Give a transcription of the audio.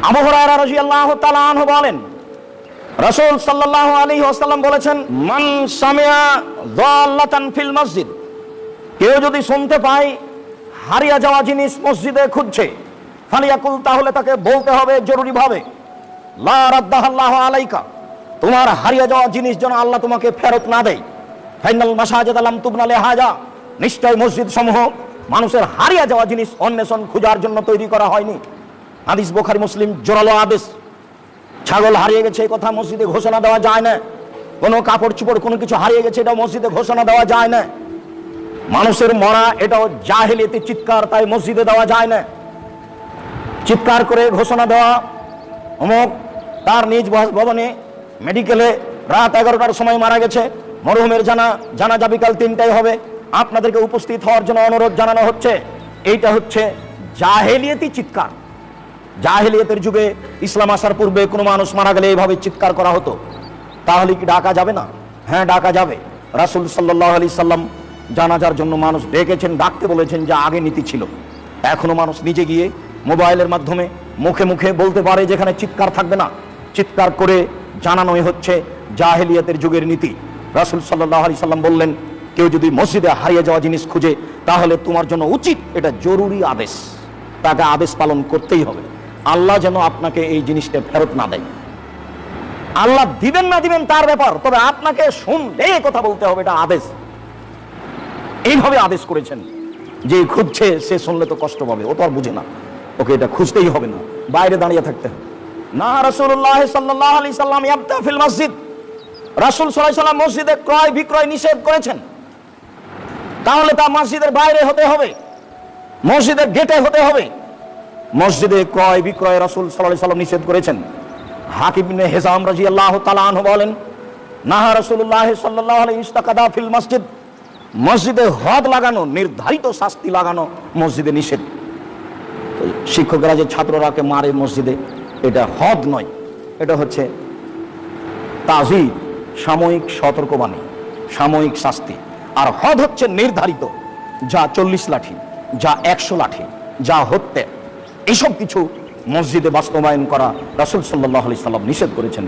আবু হুরায়রা রাদিয়াল্লাহু তাআলা আনহু বলেন, রাসূল সাল্লাল্লাহু আলাইহি ওয়াসাল্লাম বলেছেন, মান সামিআ যাল্লাতান ফিল মসজিদ, কেউ যদি শুনতে পায় হারিয়ে যাওয়া জিনিস মসজিদে খুঁজছে, ফালিয়াকুল, তাহলে তাকে বলতে হবে জরুরি ভাবে, লা রাদ্দাহাল্লাহু আলাইকা, তোমার হারিয়ে যাওয়া জিনিস যেন আল্লাহ তোমাকে ফেরত না দেয়। ফাইনাল মাসাজিদ লাম তুবনা লিহাজা, নিশ্চয় মসজিদ সমূহ মানুষের হারিয়ে যাওয়া জিনিস অন্বেষণ খোঁজার জন্য তৈরি করা হয়নি। হাদিস বুখারী মুসলিম জোরালো আদেশ। ছাগল হারিয়ে গেছে এই কথা মসজিদে ঘোষণা দেওয়া যায় না, কোনো কাপড় চোপড় কোনো কিছু হারিয়ে গেছে এটা মসজিদে ঘোষণা দেওয়া যায় না। মানুষের মরা এটাও জাহেলিয়াতি চিৎকার, তাই মসজিদে দেওয়া যায় না। চিৎকার করে ঘোষণা দেওয়া অমুক তার নিজ ভবনে মেডিকেলে রাত 11টার সময় মারা গেছে, মরহুমের জানাজা বিকাল 3টায় হবে, আপনাদেরকে উপস্থিত হওয়ার জন্য অনুরোধ জানানো হচ্ছে, এইটা হচ্ছে জাহেলিয়াতি চিৎকার। জাহেলিয়াতের যুগে ইসলাম আসার পূর্বে কোনো মানুষ মারা গেলে এইভাবে চিৎকার করা হতো, তাহলে কি ডাকা যাবে না? হ্যাঁ, ডাকা যাবে। রাসূল সাল্লাল্লাহু আলাইহি সাল্লাম জানাজার জন্য মানুষ ডেকেছেন, ডাকতে বলেছেন, যা আগে নীতি ছিল। এখনো মানুষ নিজে গিয়ে মোবাইলের মাধ্যমে মুখে মুখে বলতে পারে, যেখানে চিৎকার থাকবে না। চিৎকার করে জানানোই হচ্ছে জাহেলিয়াতের যুগের নীতি। রাসূল সাল্লাল্লাহু আলাইহি সাল্লাম বললেন, কেউ যদি মসজিদে হারিয়ে যাওয়া জিনিস খুঁজে, তাহলে তোমার জন্য উচিত, এটা জরুরি আদেশ, তাকে আদেশ পালন করতেই হবে। আল্লাহ যেন আপনাকে এই জিনিসটা ফেরত না দেয়। আল্লাহ দিবেন না দিবেন তার ব্যাপার, তবে আপনাকে শুনলে কথা বলতে হবে, এটা আদেশ। এইভাবে আদেশ করেছেন, যে খুঁজছে সে শুনলে তো কষ্ট পাবে, ও তো আর বুঝে না, ওকে এটা খুঁজতেই হবে না, বাইরে দাঁড়িয়ে থাকতে হবে না। রাসূলুল্লাহ সাল্লাল্লাহু আলাইহি সাল্লাম ইয়াবতা ফিল মসজিদ, রাসূল সাল্লাল্লাহু আলাইহি সাল্লাম মসজিদে ক্রয় বিক্রয় নিষেধ করেছেন, তাহলে তা মসজিদের বাইরে হতে হবে, মসজিদের গেটে হতে হবে। মসজিদে ক্রয় বিক্রয় রাসূল সাল্লাল্লাহু আলাইহি সাল্লাম নিষেধ করেছেন। হাকিম ইবনে হিজাম রাদিয়াল্লাহু তাআলা আনহু বলেন, নাহা রাসূলুল্লাহ সাল্লাল্লাহু আলাইহি ইস্তাকাদা ফিল মসজিদ, মসজিদে হদ লাগানো, নির্ধারিত শাস্তি লাগানো মসজিদে নিষেধ। শিক্ষকরা যে ছাত্ররাকে মারে মসজিদে, এটা হদ নয়, এটা হচ্ছে তাজির, সাময়িক সতর্কবাণী, সাময়িক শাস্তি। আর হদ হচ্ছে নির্ধারিত, যা 40 লাঠি, যা 100 লাঠি, যা হত্যা, এসব কিছু মসজিদে বাস্তবায়ন করা রাসূল সাল্লাল্লাহু আলাইহি সাল্লাম নিষেধ করেছেন।